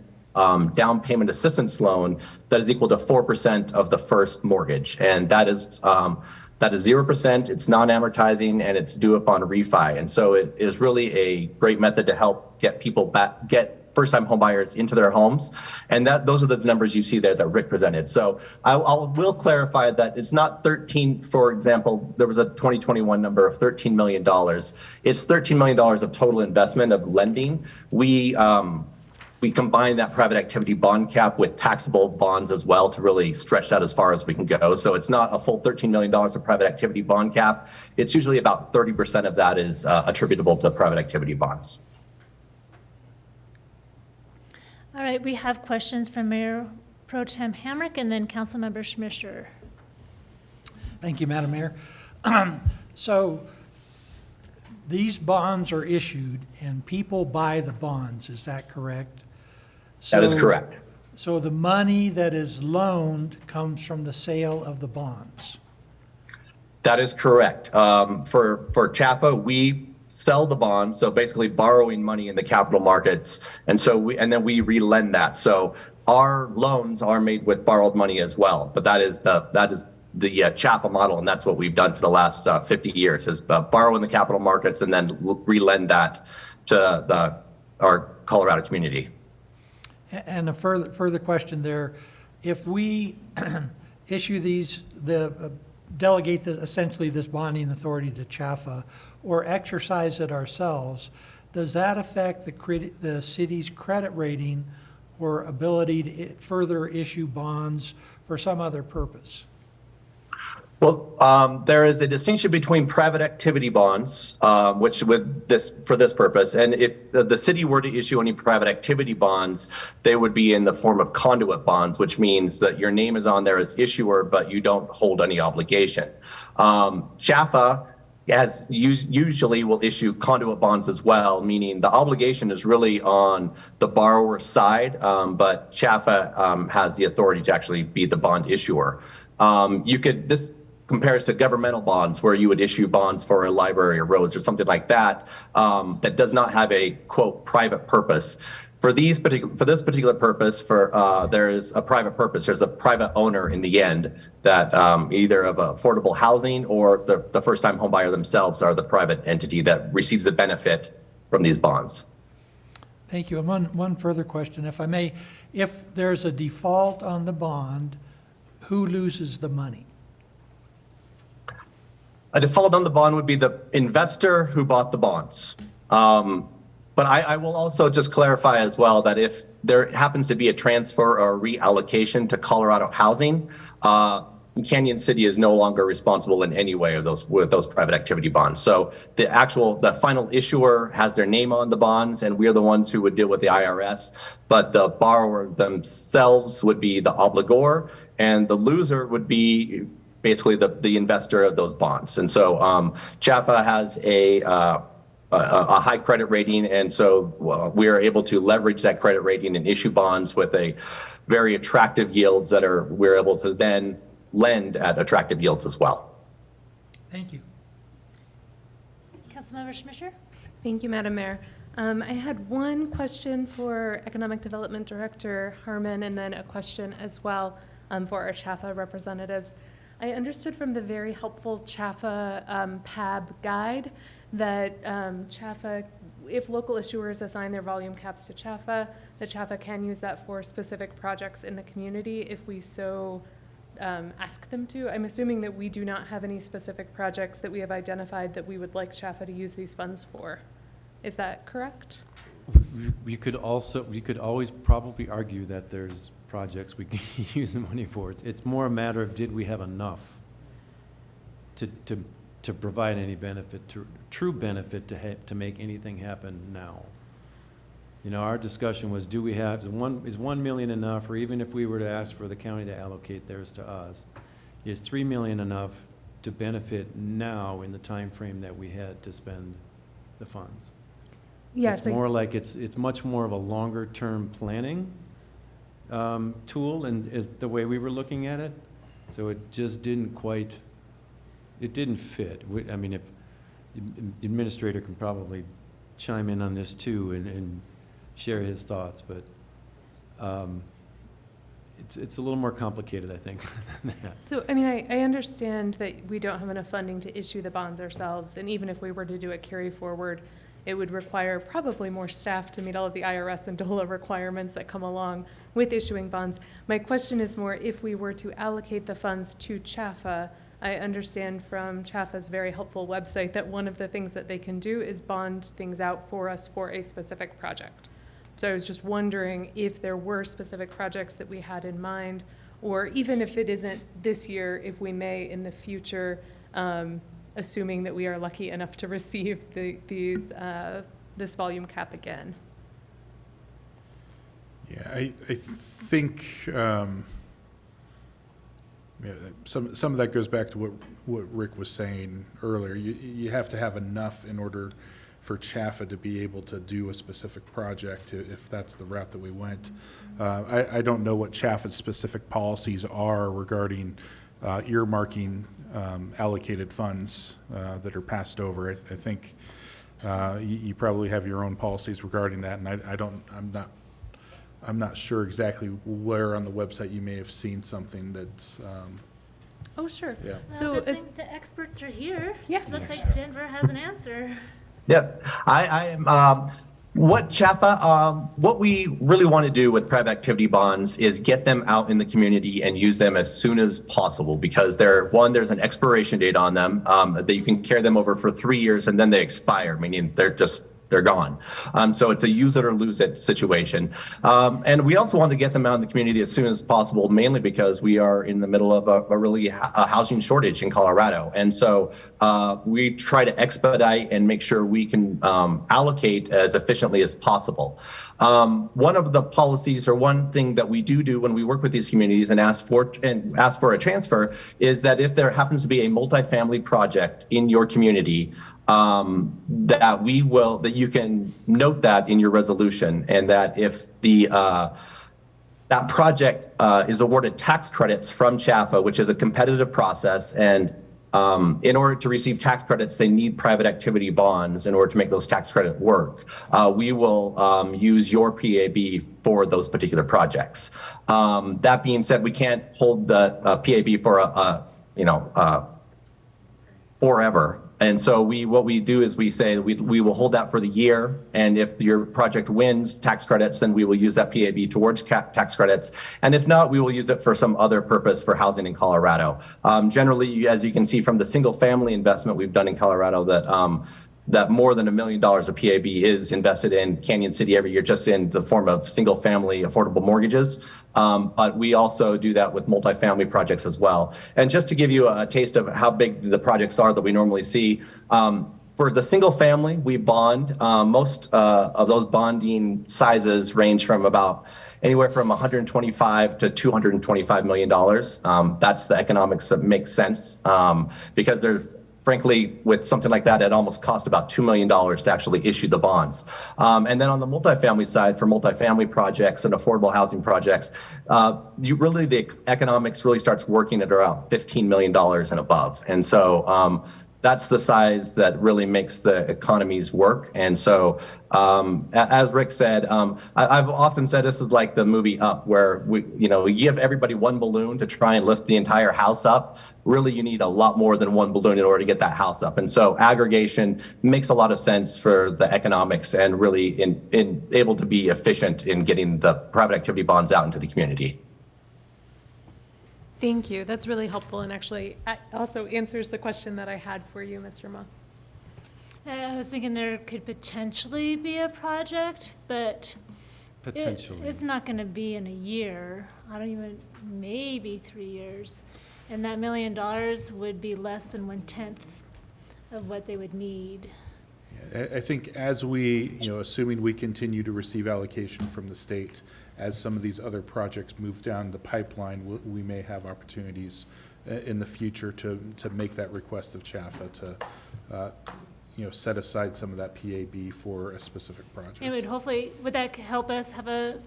down payment assistance loan that is equal to 4% of the first mortgage. And that is 0%, it's non-amortizing, and it's due upon refi. And so it is really a great method to help get first-time homebuyers into their homes. And those are the numbers you see there that Rick presented. So I will clarify that it's not 13, for example, there was a 2021 number of $13 million. It's $13 million of total investment of lending. We combine that private activity bond cap with taxable bonds as well to really stretch that as far as we can go. So it's not a full $13 million of private activity bond cap. It's usually about 30% of that is attributable to private activity bonds. All right, we have questions from Mayor Pro Tem Hamrick and then Councilmember Schmischer. Thank you, Madam Mayor. So these bonds are issued and people buy the bonds, is that correct? That is correct. So the money that is loaned comes from the sale of the bonds? That is correct. For CHAFA, we sell the bonds, so basically borrowing money in the capital markets, and then we relend that. So our loans are made with borrowed money as well, but that is the CHAFA model, and that's what we've done for the last 50 years, is borrow in the capital markets and then relend that to our Colorado community. And a further question there, if we issue delegate essentially this bonding authority to CHAFA or exercise it ourselves, does that affect the city's credit rating or ability to further issue bonds for some other purpose? Well, there is a distinction between private activity bonds, which for this purpose, and if the city were to issue any private activity bonds, they would be in the form of conduit bonds, which means that your name is on there as issuer, but you don't hold any obligation. CHAFA usually will issue conduit bonds as well, meaning the obligation is really on the borrower's side, but CHAFA has the authority to actually be the bond issuer. This compares to governmental bonds where you would issue bonds for a library or roads or something like that, that does not have a quote private purpose. For this particular purpose, there is a private purpose. There's a private owner in the end that either of affordable housing or the first-time homebuyer themselves are the private entity that receives a benefit from these bonds. Thank you. And one further question, if I may. If there's a default on the bond, who loses the money? A default on the bond would be the investor who bought the bonds. But I will also just clarify as well that if there happens to be a transfer or a reallocation to Colorado Housing, Canyon City is no longer responsible in any way with those private activity bonds. So the final issuer has their name on the bonds, and we're the ones who would deal with the IRS. But the borrower themselves would be the obligor, and the loser would be basically the investor of those bonds. And so CHAFA has a high credit rating, and so we are able to leverage that credit rating and issue bonds with a very attractive yields we're able to then lend at attractive yields as well. Thank you. Councilmember Schmischer? Thank you, Madam Mayor. I had one question for Economic Development Director Harmon and then a question as well for our CHAFA representatives. I understood from the very helpful CHAFA PAB guide that CHAFA if local issuers assign their volume caps to CHAFA, the CHAFA can use that for specific projects in the community if we so ask them to. I'm assuming that we do not have any specific projects that we have identified that we would like CHAFA to use these funds for. Is that correct? We could always probably argue that there's projects we can use the money for. It's more a matter of, did we have enough to provide any benefit, true benefit to make anything happen now? You know, our discussion was, do we have, is 1 million enough, or even if we were to ask for the county to allocate theirs to us, is 3 million enough to benefit now in the time frame that we had to spend the funds? Yes. It's more like it's much more of a longer-term planning tool, and is the way we were looking at it. So it just didn't quite, it didn't fit. I mean, if the administrator can probably chime in on this too and share his thoughts, but it's a little more complicated, I think, than that. So, I mean, I understand that we don't have enough funding to issue the bonds ourselves, and even if we were to do a carry forward, it would require probably more staff to meet all of the IRS and DOLA requirements that come along with issuing bonds. My question is more, if we were to allocate the funds to CHAFA, I understand from CHAFA's very helpful website that one of the things that they can do is bond things out for us for a specific project. So I was just wondering if there were specific projects that we had in mind, or even if it isn't this year, if we may in the future, assuming that we are lucky enough to receive this volume cap again. Yeah, I think some of that goes back to what Rick was saying earlier. You have to have enough in order for CHAFA to be able to do a specific project if that's the route that we went. I don't know what CHAFA's specific policies are regarding earmarking allocated funds that are passed over. I think you probably have your own policies regarding that, and I'm not sure exactly where on the website you may have seen something that's. Oh, sure. Yeah. So the experts are here. Yeah. Looks like Denver has an answer. Yes, I am. What CHAFA, what we really want to do with private activity bonds is get them out in the community and use them as soon as possible, because there's an expiration date on them, that you can carry them over for 3 years and then they expire, meaning they're gone. So it's a use it or lose it situation. And we also want to get them out in the community as soon as possible, mainly because we are in the middle of a really housing shortage in Colorado. And so we try to expedite and make sure we can allocate as efficiently as possible. One of the policies, or one thing that we do when we work with these communities and ask for a transfer, is that if there happens to be a multifamily project in your community, that you can note that in your resolution, and that if that project is awarded tax credits from CHAFA, which is a competitive process, and in order to receive tax credits, they need private activity bonds in order to make those tax credits work. We will use your PAB for those particular projects. That being said, we can't hold the PAB for forever. And so what we do is we say we will hold that for the year, and if your project wins tax credits, then we will use that PAB towards tax credits. And if not, we will use it for some other purpose for housing in Colorado. Generally, as you can see from the single family investment we've done in Colorado, that more than $1 million of PAB is invested in Canyon City every year, just in the form of single family affordable mortgages. But we also do that with multifamily projects as well. And just to give you a taste of how big the projects are that we normally see, for the single family, we bond. Most of those bonding sizes range from about anywhere from $125 to $225 million. That's the economics that makes sense, because frankly, with something like that, it almost cost about $2 million to actually issue the bonds. And then on the multifamily side, for multifamily projects and affordable housing projects, the economics really starts working at around $15 million and above. And so that's the size that really makes the economies work. And so, as Rick said, I've often said this is like the movie Up, where we give everybody one balloon to try and lift the entire house up. Really, you need a lot more than one balloon in order to get that house up. And so aggregation makes a lot of sense for the economics and really in able to be efficient in getting the private activity bonds out into the community. Thank you. That's really helpful and actually also answers the question that I had for you, Mr. Ma. I was thinking there could potentially be a project, but Potentially. it's not going to be in a year. Maybe 3 years. And that $1 million would be less than 1/10 of what they would need. I think as we, assuming we continue to receive allocation from the state, as some of these other projects move down the pipeline, we may have opportunities in the future to make that request of CHAFA to, set aside some of that PAB for a specific project. It would that help us have a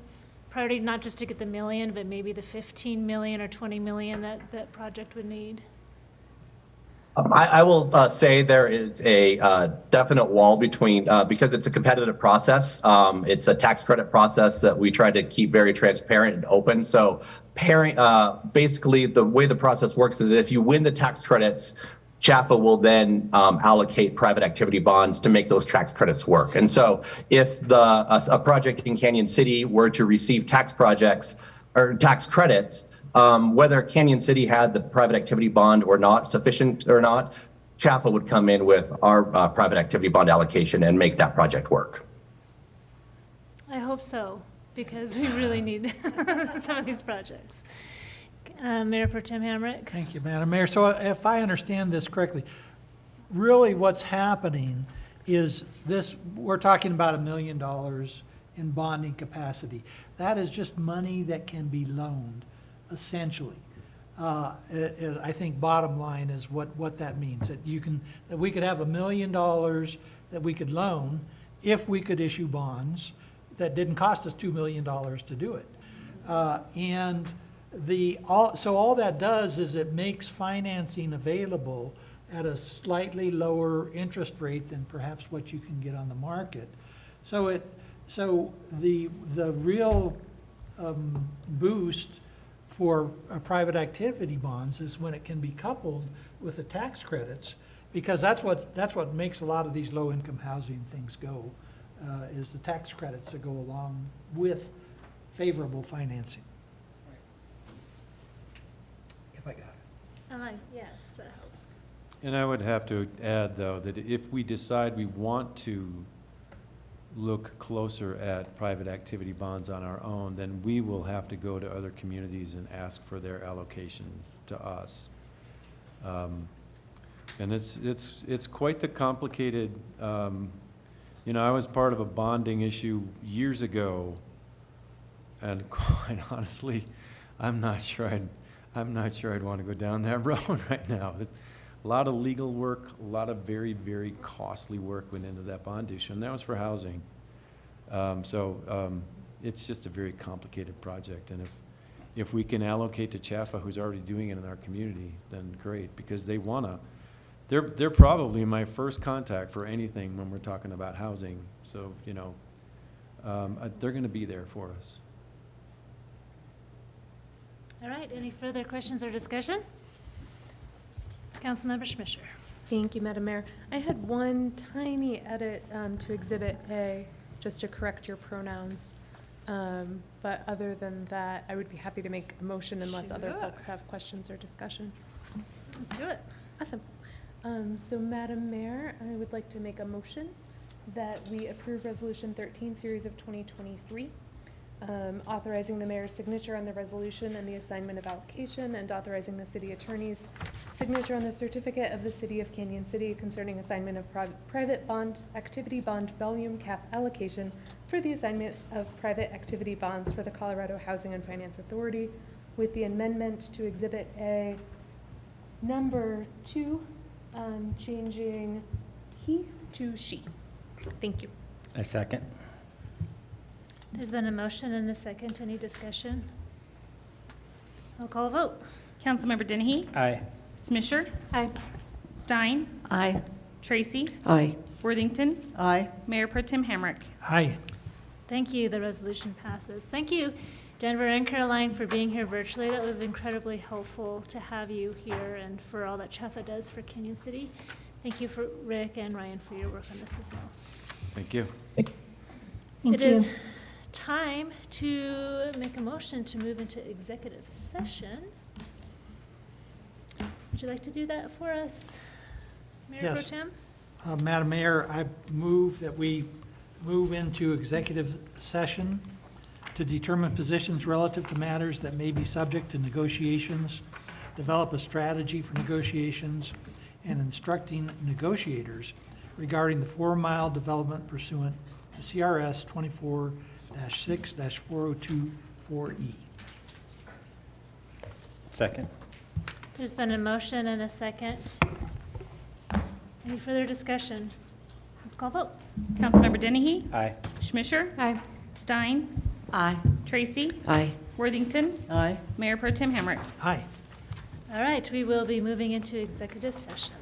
priority, not just to get the $1 million, but maybe the 15 million or 20 million that project would need? I will say there is a definite wall between, because it's a competitive process. It's a tax credit process that we try to keep very transparent and open. So basically the way the process works is if you win the tax credits, CHAFA will then allocate private activity bonds to make those tax credits work. And so if a project in Canyon City were to receive tax credits, whether Canyon City had the private activity bond or not, sufficient or not, CHAFA would come in with our private activity bond allocation and make that project work. I hope so, because we really need some of these projects. Mayor Pro Tem Hamrick. Thank you, Madam Mayor. So if I understand this correctly, really what's happening is we're talking about $1 million in bonding capacity. That is just money that can be loaned, essentially. I think bottom line is what that means, that we could have $1 million that we could loan if we could issue bonds that didn't cost us $2 million to do it. So all that does is it makes financing available at a slightly lower interest rate than perhaps what you can get on the market. So the real boost for private activity bonds is when it can be coupled with the tax credits, because that's what makes a lot of these low-income housing things go, is the tax credits that go along with favorable financing. If I got it. Yes, that helps. And I would have to add, though, that if we decide we want to look closer at private activity bonds on our own, then we will have to go to other communities and ask for their allocations to us. And it's quite the complicated, I was part of a bonding issue years ago, and quite honestly, I'm not sure I'd want to go down that road right now. A lot of legal work, a lot of very, very costly work went into that bond issue, and that was for housing. It's just a very complicated project, and if we can allocate to CHAFA, who's already doing it in our community, then great, because they wanna. They're probably my first contact for anything when we're talking about housing. So they're going to be there for us. All right, any further questions or discussion? Councilmember Schmischer. Thank you, Madam Mayor. I had one tiny edit to Exhibit A, just to correct your pronouns. But other than that, I would be happy to make a motion unless other folks have questions or discussion. Let's do it. Awesome. So Madam Mayor, I would like to make a motion that we approve Resolution 13, Series of 2023, authorizing the mayor's signature on the resolution and the assignment of allocation, and authorizing the city attorney's signature on the certificate of the City of Canyon City concerning assignment of private bond activity bond volume cap allocation for the assignment of private activity bonds for the Colorado Housing and Finance Authority, with the amendment to Exhibit A number 2, changing he to she. Thank you. I second. There's been a motion and a second. Any discussion? I'll call a vote. Councilmember Dennehy? Aye. Smisher? Aye. Stein, Aye. Tracy, Aye. Worthington, Aye. Mayor Pro Tem Hamrick. Aye. Thank you. The resolution passes. Thank you, Denver and Caroline, for being here virtually. That was incredibly helpful to have you here and for all that Chafa does for Canyon City. Thank you for Rick and Ryan for your work on this as well. Thank you. It is time to make a motion to move into executive session. Would you like to do that for us, Mayor Pro Yes. Tem? Madam Mayor, I move that we move into executive session to determine positions relative to matters that may be subject to negotiations, develop a strategy for negotiations, and instructing negotiators regarding the 4-mile development pursuant to CRS 24-6-4024E. Second. There's been a motion and a second. Any further discussion? Let's call vote. Councilmember Dennehy? Aye. Schmisher? Aye. Stein, Aye. Tracy, Aye. Worthington, Aye. Mayor Pro Tem Hamrick. Aye. All right, we will be moving into executive session.